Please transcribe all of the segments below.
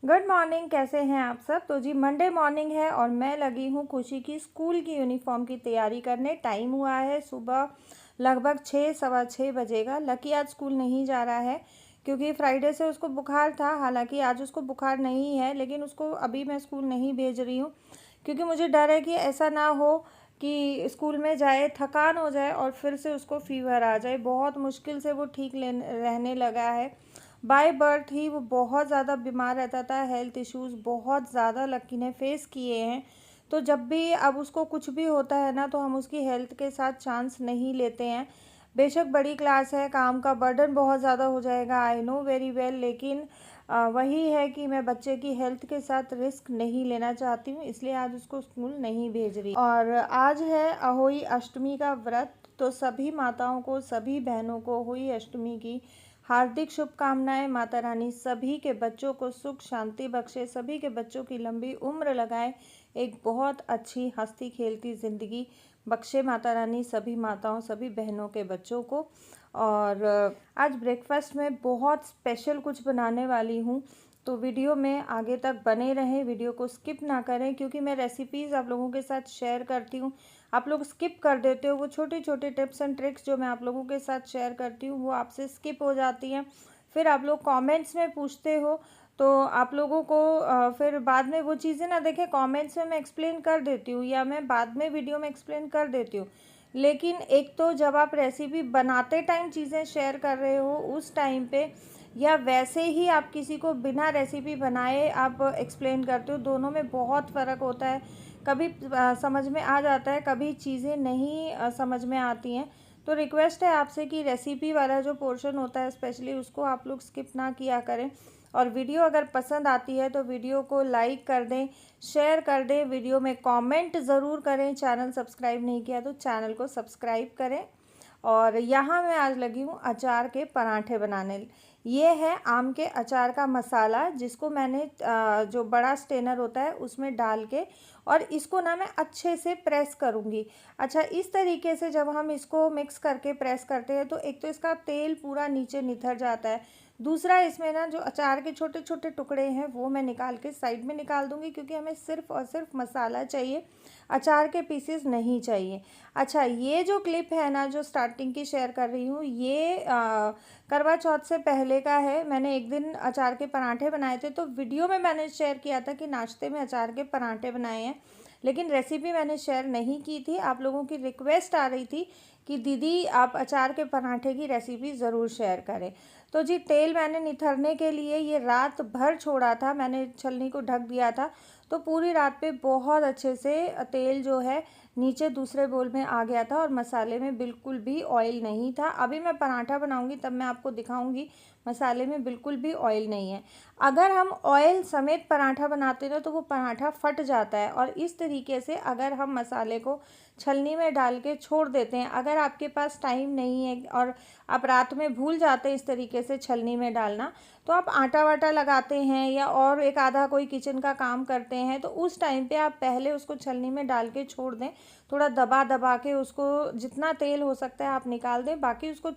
Good morning, कैसे हैं आप सब। तो जी मंडे मॉर्निंग है और मैं लगी हूँ खुशी की स्कूल की यूनिफॉर्म की तैयारी करने। टाइम हुआ है सुबह लगभग 6 सवा 6 बजेगा। लकी आज स्कूल नहीं जा रहा है क्योंकि फ्राइडे से उसको बुखार था। हालांकि आज उसको बुखार नहीं है, लेकिन उसको अभी मैं स्कूल नहीं भेज रही हूँ क्योंकि मुझे डर है कि ऐसा ना हो कि स्कूल में जाए, थकान हो जाए और फिर से उसको फीवर आ जाए। बहुत मुश्किल से वो ठीक रहने लगा है। बाय बर्थ ही वो बहुत ज़्यादा बीमार रहता था। हेल्थ इश्यूज़ बहुत ज़्यादा लकी ने फेस किए हैं। तो जब भी अब उसको कुछ भी होता है ना, तो हम उसकी हेल्थ के साथ चांस नहीं लेते हैं। बेशक बड़ी क्लास है, काम का बर्डन बहुत ज़्यादा हो जाएगा, आई नो वेरी वेल, लेकिन वही है कि मैं बच्चे की हेल्थ के साथ रिस्क नहीं लेना चाहती हूँ, इसलिए आज उसको स्कूल नहीं भेज रही। और आज है अहोई अष्टमी का व्रत। तो सभी माताओं को, सभी बहनों को अहोई अष्टमी की हार्दिक शुभकामनाएं। माता रानी सभी के बच्चों को सुख शांति बख्शे, सभी के बच्चों की लंबी उम्र लगाए, एक बहुत अच्छी हंसती खेलती ज़िंदगी बख्शे माता रानी सभी माताओं, सभी बहनों के बच्चों को। और आज ब्रेकफास्ट में बहुत स्पेशल कुछ बनाने वाली हूँ, तो वीडियो में आगे तक बने रहें, वीडियो को स्किप ना करें क्योंकि मैं रेसिपीज़ आप लोगों के साथ शेयर करती हूँ, आप लोग स्किप कर देते हो। वो छोटे छोटे टिप्स एंड ट्रिक्स जो मैं आप लोगों के साथ शेयर करती हूँ वो आपसे स्किप हो जाती हैं। फिर आप लोग कमेंट्स में पूछते हो, तो आप लोगों को फिर बाद में वो चीज़ें ना देखें, कमेंट्स में मैं एक्सप्लेन कर देती हूँ या मैं बाद में वीडियो में एक्सप्लेन कर देती हूँ, लेकिन एक तो जब आप रेसिपी बनाते टाइम चीज़ें शेयर कर रहे हो उस टाइम पे, या वैसे ही आप किसी को बिना रेसिपी बनाए आप एक्सप्लेन करते हो, दोनों में बहुत फ़र्क होता है। कभी समझ में आ जाता है, कभी चीज़ें नहीं समझ में आती हैं। तो रिक्वेस्ट है आपसे कि रेसिपी वाला जो पोर्शन होता है स्पेशली उसको आप लोग स्किप ना किया करें। और वीडियो अगर पसंद आती है तो वीडियो को लाइक कर दें, शेयर कर दें, वीडियो में कमेंट ज़रूर करें। चैनल सब्सक्राइब नहीं किया तो चैनल को सब्सक्राइब करें। और यहाँ मैं आज लगी हूँ अचार के पराठे बनाने। ये है आम के अचार का मसाला, जिसको मैंने जो बड़ा स्टेनर होता है उसमें डाल के, और इसको ना मैं अच्छे से प्रेस करूँगी। अच्छा, इस तरीके से जब हम इसको मिक्स करके प्रेस करते हैं तो एक तो इसका तेल पूरा नीचे निथर जाता है, दूसरा इसमें ना जो अचार के छोटे छोटे टुकड़े हैं वो मैं निकाल के साइड में निकाल दूँगी क्योंकि हमें सिर्फ़ और सिर्फ मसाला चाहिए, अचार के पीसेस नहीं चाहिए। अच्छा, ये जो क्लिप है ना जो स्टार्टिंग की शेयर कर रही हूँ, ये करवा चौथ से पहले का है। मैंने एक दिन अचार के पराठे बनाए थे, तो वीडियो में मैंने शेयर किया था कि नाश्ते में अचार के पराठे बनाए हैं, लेकिन रेसिपी मैंने शेयर नहीं की थी। आप लोगों की रिक्वेस्ट आ रही थी कि दीदी आप अचार के पराठे की रेसिपी ज़रूर शेयर करें। तो जी तेल मैंने निथरने के लिए ये रात भर छोड़ा था, मैंने छलनी को ढक दिया था, तो पूरी रात पे बहुत अच्छे से तेल जो है नीचे दूसरे बोल में आ गया था और मसाले में बिल्कुल भी ऑयल नहीं था। अभी मैं पराठा बनाऊंगी तब मैं आपको दिखाऊंगी, मसाले में बिल्कुल भी ऑयल नहीं है। अगर हम ऑयल समेत पराठा बनाते हैं तो वो पराठा फट जाता है, और इस तरीके से अगर हम मसाले को छलनी में डाल के छोड़ देते हैं, अगर आपके पास टाइम नहीं है और आप रात में भूल जाते हैं इस तरीके से छलनी में डालना, तो आप आटा वाटा लगाते हैं या और एक आधा कोई किचन का काम करते हैं, तो उस टाइम पे आप पहले उसको छलनी में डाल के छोड़ दें, थोड़ा दबा दबा के उसको जितना तेल हो सकता है आप निकाल दें, बाकी उसको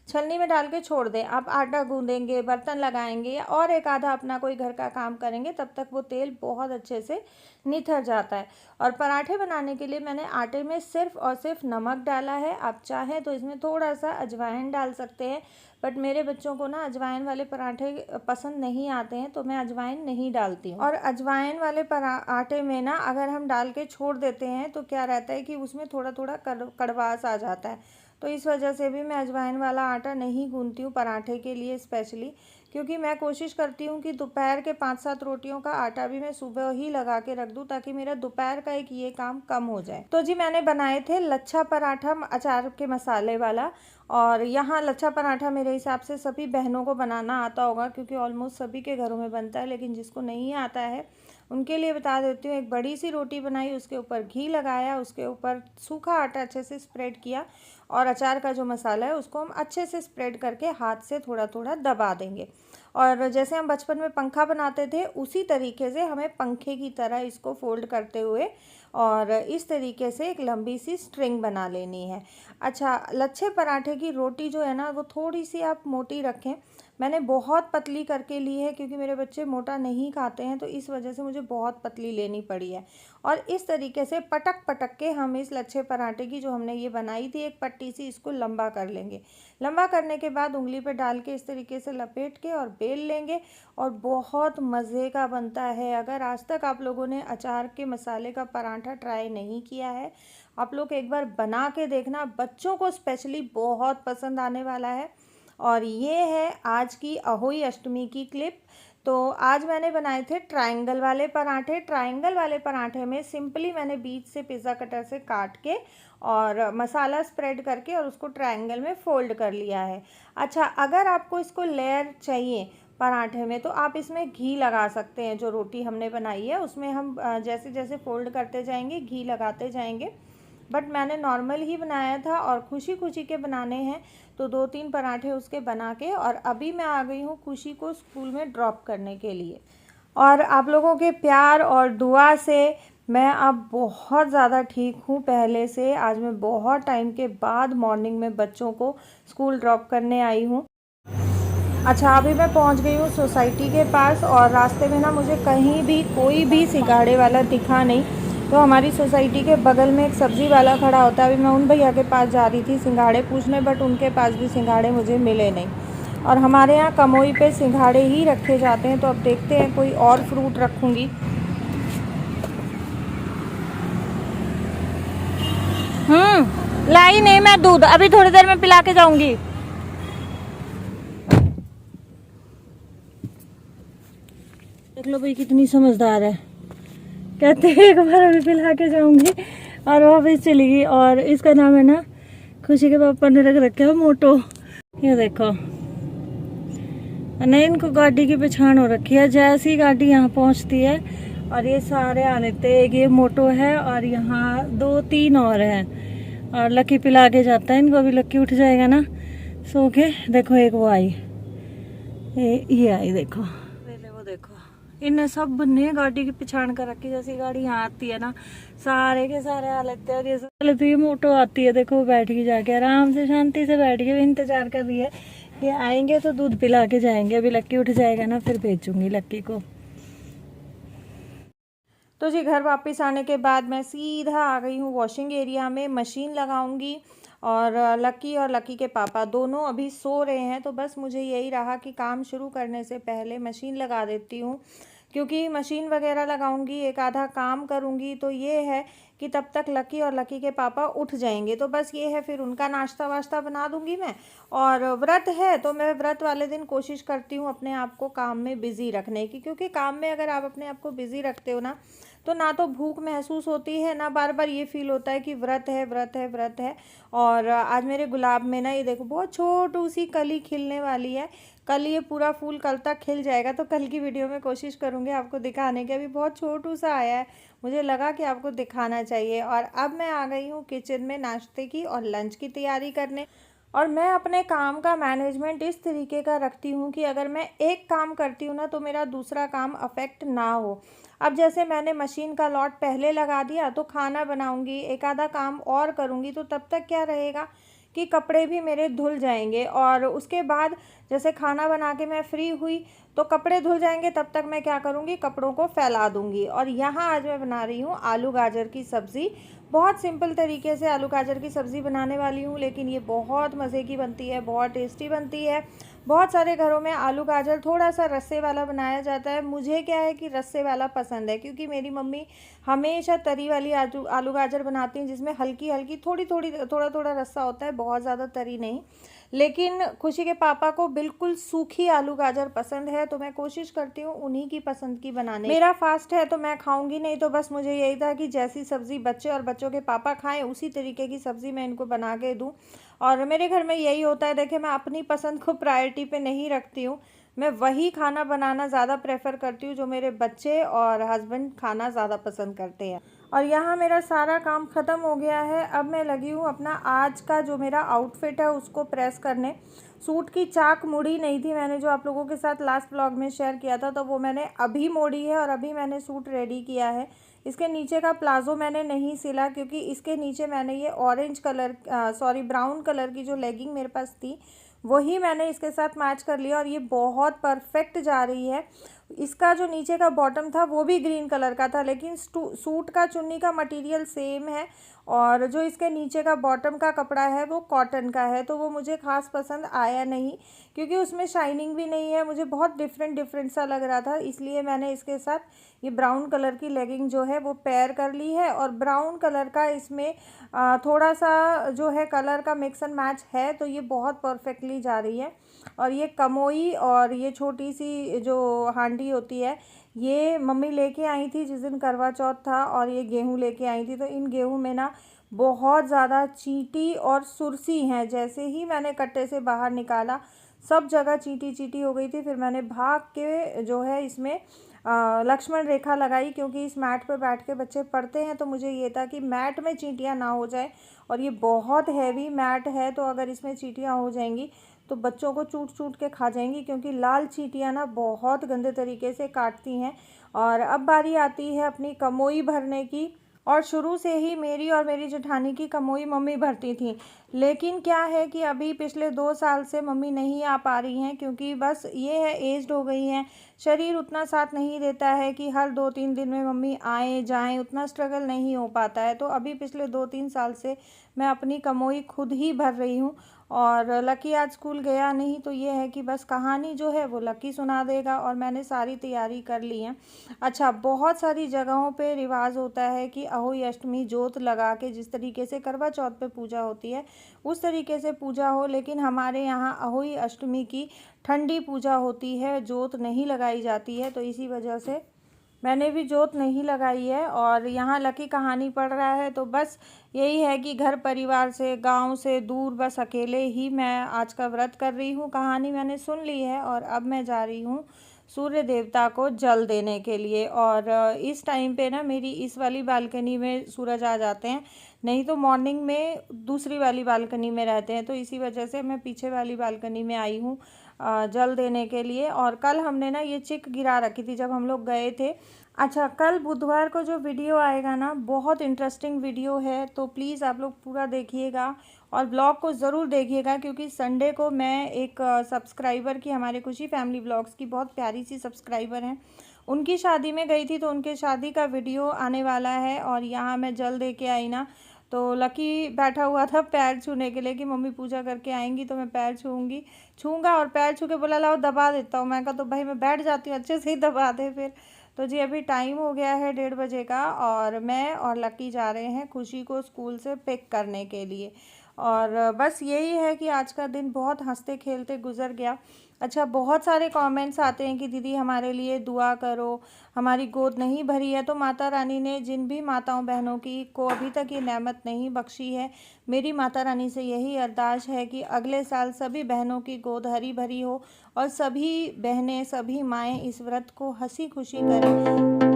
छलनी में डाल के छोड़ दें। आप आटा गूंदेंगे, बर्तन लगाएंगे या और एक आधा अपना कोई घर का काम करेंगे, तब तक वो तेल बहुत अच्छे से निथर जाता है। और पराठे बनाने के लिए मैंने आटे में सिर्फ और सिर्फ नमक डाला है। आप चाहें तो इसमें थोड़ा सा अजवाइन डाल सकते हैं, बट मेरे बच्चों को ना अजवाइन वाले पराठे पसंद नहीं आते हैं, तो मैं अजवाइन नहीं डालती हूँ। और अजवाइन वाले आटे में ना अगर हम डाल के छोड़ देते हैं तो क्या रहता है कि उसमें थोड़ा थोड़ा कड़वास आ जाता है, तो इस वजह से भी मैं अजवाइन वाला आटा नहीं गूंथती हूँ पराठे के लिए स्पेशली, क्योंकि मैं कोशिश करती हूँ कि दोपहर के 5-7 रोटियों का आटा भी मैं सुबह ही लगा के रख दूँ ताकि मेरा दोपहर का एक ये काम कम हो जाए। तो जी मैंने बनाए थे लच्छा पराठा अचार के मसाले वाला, और यहाँ लच्छा पराठा मेरे हिसाब से सभी बहनों को बनाना आता होगा क्योंकि ऑलमोस्ट सभी के घरों में बनता है, लेकिन जिसको नहीं आता है उनके लिए बता देती हूँ। एक बड़ी सी रोटी बनाई, उसके ऊपर घी लगाया, उसके ऊपर सूखा आटा अच्छे से स्प्रेड किया, और अचार का जो मसाला है उसको हम अच्छे से स्प्रेड करके हाथ से थोड़ा थोड़ा दबा देंगे। और जैसे हम बचपन में पंखा बनाते थे उसी तरीके से हमें पंखे की तरह इसको फोल्ड करते हुए और इस तरीके से एक लंबी सी स्ट्रिंग बना लेनी है। अच्छा, लच्छे पराठे की रोटी जो है ना वो थोड़ी सी आप मोटी रखें, मैंने बहुत पतली करके ली है क्योंकि मेरे बच्चे मोटा नहीं खाते हैं, तो इस वजह से मुझे बहुत पतली लेनी पड़ी है। और इस तरीके से पटक पटक के हम इस लच्छे पराठे की जो हमने ये बनाई थी एक पट्टी सी, इसको लंबा कर लेंगे। लंबा करने के बाद उंगली पे डाल के इस तरीके से लपेट के और बेल लेंगे और बहुत मज़े का बनता है। अगर आज तक आप लोगों ने अचार के मसाले का पराठा ट्राई नहीं किया है, आप लोग एक बार बना के देखना, बच्चों को स्पेशली बहुत पसंद आने वाला है। और ये है आज की अहोई अष्टमी की क्लिप। तो आज मैंने बनाए थे ट्रायंगल वाले पराठे। ट्रायंगल वाले पराठे में सिंपली मैंने बीच से पिज़्ज़ा कटर से काट के और मसाला स्प्रेड करके और उसको ट्रायंगल में फ़ोल्ड कर लिया है। अच्छा, अगर आपको इसको लेयर चाहिए पराठे में तो आप इसमें घी लगा सकते हैं। जो रोटी हमने बनाई है उसमें हम जैसे जैसे फ़ोल्ड करते जाएंगे घी लगाते जाएंगे। बट मैंने नॉर्मल ही बनाया था और खुशी खुशी के बनाने हैं, तो 2-3 पराठे उसके बना के और अभी मैं आ गई हूँ खुशी को स्कूल में ड्रॉप करने के लिए। और आप लोगों के प्यार और दुआ से मैं अब बहुत ज़्यादा ठीक हूँ पहले से। आज मैं बहुत टाइम के बाद मॉर्निंग में बच्चों को स्कूल ड्रॉप करने आई हूँ। अच्छा, अभी मैं पहुँच गई हूँ सोसाइटी के पास और रास्ते में ना मुझे कहीं भी कोई भी सिंघाड़े वाला दिखा नहीं। तो हमारी सोसाइटी के बगल में एक सब्ज़ी वाला खड़ा होता है। अभी मैं उन भैया के पास जा रही थी सिंघाड़े पूछने, बट उनके पास भी सिंघाड़े मुझे मिले नहीं। और हमारे यहाँ कमोई पे सिंघाड़े ही रखे जाते हैं, तो अब देखते हैं कोई और फ्रूट रखूँगी। लाई नहीं मैं दूध, अभी थोड़ी देर में पिला के जाऊँगी। देख लो भाई कितनी समझदार है, कहते हैं एक बार अभी पिला के जाऊंगी और वापस चली गई। और इसका नाम है ना, खुशी के पापा ने रख रखा है मोटो। ये देखो, नहीं इनको गाड़ी की पहचान हो रखी है। जैसी गाड़ी यहाँ पहुँचती है और ये सारे आ लेते हैं। ये मोटो है और यहाँ 2-3 और हैं और लकी पिला के जाता है इनको। अभी लकी उठ जाएगा ना सो के। देखो एक वो आई, ये आई, देखो वो देखो, इन्हें सब ने गाड़ी की पहचान कर रखी। जैसी गाड़ी यहाँ आती है ना सारे के सारे आ लेते हैं। और ये साले तो ये मोटो आती है, देखो बैठ के जाके आराम से शांति से बैठ के इंतजार कर रही है। ये आएंगे तो दूध पिला के जाएंगे। अभी लक्की उठ जाएगा ना फिर भेजूंगी लक्की को। तो जी घर वापस आने के बाद मैं सीधा आ गई हूँ वॉशिंग एरिया में, मशीन लगाऊंगी। और लक्की और लक्की के पापा दोनों अभी सो रहे हैं, तो बस मुझे यही रहा कि काम शुरू करने से पहले मशीन लगा देती हूँ, क्योंकि मशीन वगैरह लगाऊंगी एक आधा काम करूँगी तो ये है कि तब तक लकी और लकी के पापा उठ जाएंगे। तो बस ये है, फिर उनका नाश्ता वाश्ता बना दूंगी मैं। और व्रत है तो मैं व्रत वाले दिन कोशिश करती हूँ अपने आप को काम में बिज़ी रखने की, क्योंकि काम में अगर आप अपने आप को बिज़ी रखते हो ना तो ना तो भूख महसूस होती है, ना बार बार ये फील होता है कि व्रत है व्रत है व्रत है। और आज मेरे गुलाब में ना ये देखो बहुत छोटू सी कली खिलने वाली है। कल ये पूरा फूल कल तक खिल जाएगा, तो कल की वीडियो में कोशिश करूँगी आपको दिखाने की। अभी बहुत छोटू सा आया है, मुझे लगा कि आपको दिखाना चाहिए। और अब मैं आ गई हूँ किचन में नाश्ते की और लंच की तैयारी करने। और मैं अपने काम का मैनेजमेंट इस तरीके का रखती हूँ कि अगर मैं एक काम करती हूँ ना तो मेरा दूसरा काम अफेक्ट ना हो। अब जैसे मैंने मशीन का लॉट पहले लगा दिया तो खाना बनाऊँगी, एक आधा काम और करूँगी, तो तब तक क्या रहेगा कि कपड़े भी मेरे धुल जाएंगे। और उसके बाद जैसे खाना बना के मैं फ्री हुई तो कपड़े धुल जाएंगे, तब तक मैं क्या करूँगी, कपड़ों को फैला दूँगी। और यहाँ आज मैं बना रही हूँ आलू गाजर की सब्ज़ी। बहुत सिंपल तरीके से आलू गाजर की सब्ज़ी बनाने वाली हूँ, लेकिन ये बहुत मज़े की बनती है, बहुत टेस्टी बनती है। बहुत सारे घरों में आलू गाजर थोड़ा सा रस्से वाला बनाया जाता है। मुझे क्या है कि रस्से वाला पसंद है, क्योंकि मेरी मम्मी हमेशा तरी वाली आलू गाजर बनाती हैं, जिसमें हल्की हल्की थोड़ा थोड़ा रस्सा होता है, बहुत ज़्यादा तरी नहीं। लेकिन खुशी के पापा को बिल्कुल सूखी आलू गाजर पसंद है, तो मैं कोशिश करती हूँ उन्हीं की पसंद की बनाने। मेरा फास्ट है तो मैं खाऊंगी नहीं, तो बस मुझे यही था कि जैसी सब्ज़ी बच्चे और बच्चों के पापा खाएं उसी तरीके की सब्ज़ी मैं इनको बना के दूँ। और मेरे घर में यही होता है, देखिए मैं अपनी पसंद को प्रायोरिटी पे नहीं रखती हूँ। मैं वही खाना बनाना ज़्यादा प्रेफर करती हूँ जो मेरे बच्चे और हस्बैंड खाना ज़्यादा पसंद करते हैं। और यहाँ मेरा सारा काम ख़त्म हो गया है। अब मैं लगी हूँ अपना आज का जो मेरा आउटफिट है उसको प्रेस करने। सूट की चाक मुड़ी नहीं थी, मैंने जो आप लोगों के साथ लास्ट व्लॉग में शेयर किया था, तो वो मैंने अभी मोड़ी है और अभी मैंने सूट रेडी किया है। इसके नीचे का प्लाज़ो मैंने नहीं सिला, क्योंकि इसके नीचे मैंने ये ऑरेंज कलर ब्राउन कलर की जो लेगिंग मेरे पास थी वही मैंने इसके साथ मैच कर लिया और ये बहुत परफेक्ट जा रही है। इसका जो नीचे का बॉटम था वो भी ग्रीन कलर का था, लेकिन सूट का चुन्नी का मटेरियल सेम है और जो इसके नीचे का बॉटम का कपड़ा है वो कॉटन का है, तो वो मुझे ख़ास पसंद आया नहीं क्योंकि उसमें शाइनिंग भी नहीं है। मुझे बहुत डिफरेंट सा लग रहा था, इसलिए मैंने इसके साथ ये ब्राउन कलर की लेगिंग जो है वो पेयर कर ली है। और ब्राउन कलर का इसमें थोड़ा सा जो है कलर का मिक्स एंड मैच है, तो ये बहुत परफेक्टली जा रही है। और ये कमोई और ये छोटी सी जो हांडी होती है, ये मम्मी लेके आई थी जिस दिन करवा चौथ था, और ये गेहूँ लेके आई थी। तो इन गेहूँ में ना बहुत ज़्यादा चींटी और सुरसी हैं। जैसे ही मैंने कट्टे से बाहर निकाला सब जगह चींटी चींटी हो गई थी। फिर मैंने भाग के जो है इसमें लक्ष्मण रेखा लगाई, क्योंकि इस मैट पे बैठ के बच्चे पढ़ते हैं, तो मुझे ये था कि मैट में चींटियाँ ना हो जाए। और ये बहुत हैवी मैट है, तो अगर इसमें चींटियाँ हो जाएंगी तो बच्चों को चूट चूट के खा जाएंगी, क्योंकि लाल चींटियाँ ना बहुत गंदे तरीके से काटती हैं। और अब बारी आती है अपनी कमोई भरने की। और शुरू से ही मेरी और मेरी जेठानी की कमोई मम्मी भरती थी, लेकिन क्या है कि अभी पिछले 2 साल से मम्मी नहीं आ पा रही हैं, क्योंकि बस ये है एज्ड हो गई हैं, शरीर उतना साथ नहीं देता है कि हर 2-3 दिन में मम्मी आएँ जाएँ, उतना स्ट्रगल नहीं हो पाता है। तो अभी पिछले 2-3 साल से मैं अपनी कमोई खुद ही भर रही हूँ। और लकी आज स्कूल गया नहीं, तो ये है कि बस कहानी जो है वो लकी सुना देगा, और मैंने सारी तैयारी कर ली है। अच्छा, बहुत सारी जगहों पे रिवाज होता है कि अहोई अष्टमी जोत लगा के, जिस तरीके से करवा चौथ पे पूजा होती है उस तरीके से पूजा हो, लेकिन हमारे यहाँ अहोई अष्टमी की ठंडी पूजा होती है, जोत नहीं लगाई जाती है। तो इसी वजह से मैंने भी जोत नहीं लगाई है। और यहाँ लकी कहानी पढ़ रहा है, तो बस यही है कि घर परिवार से, गांव से दूर, बस अकेले ही मैं आज का व्रत कर रही हूँ। कहानी मैंने सुन ली है और अब मैं जा रही हूँ सूर्य देवता को जल देने के लिए। और इस टाइम पे ना मेरी इस वाली बालकनी में सूरज आ जाते हैं, नहीं तो मॉर्निंग में दूसरी वाली बालकनी में रहते हैं, तो इसी वजह से मैं पीछे वाली बालकनी में आई हूँ जल देने के लिए। और कल हमने ना ये चिक गिरा रखी थी जब हम लोग गए थे। अच्छा, कल बुधवार को जो वीडियो आएगा ना, बहुत इंटरेस्टिंग वीडियो है, तो प्लीज़ आप लोग पूरा देखिएगा और ब्लॉग को ज़रूर देखिएगा, क्योंकि संडे को मैं एक सब्सक्राइबर की, हमारे खुशी फैमिली ब्लॉग्स की बहुत प्यारी सी सब्सक्राइबर हैं, उनकी शादी में गई थी, तो उनके शादी का वीडियो आने वाला है। और यहाँ मैं जल दे के आई ना, तो लकी बैठा हुआ था पैर छूने के लिए कि मम्मी पूजा करके आएंगी तो मैं पैर छूँगा, और पैर छू के बोला लाओ दबा देता हूँ। मैं कहा तो भाई मैं बैठ जाती हूँ, अच्छे से ही दबा दे फिर। तो जी अभी टाइम हो गया है 1:30 बजे का, और मैं और लकी जा रहे हैं खुशी को स्कूल से पिक करने के लिए। और बस यही है कि आज का दिन बहुत हंसते खेलते गुजर गया। अच्छा, बहुत सारे कमेंट्स आते हैं कि दीदी हमारे लिए दुआ करो, हमारी गोद नहीं भरी है। तो माता रानी ने जिन भी माताओं बहनों की को अभी तक ये नेमत नहीं बख्शी है, मेरी माता रानी से यही अरदास है कि अगले साल सभी बहनों की गोद हरी भरी हो और सभी बहनें, सभी माएँ इस व्रत को हंसी खुशी करें।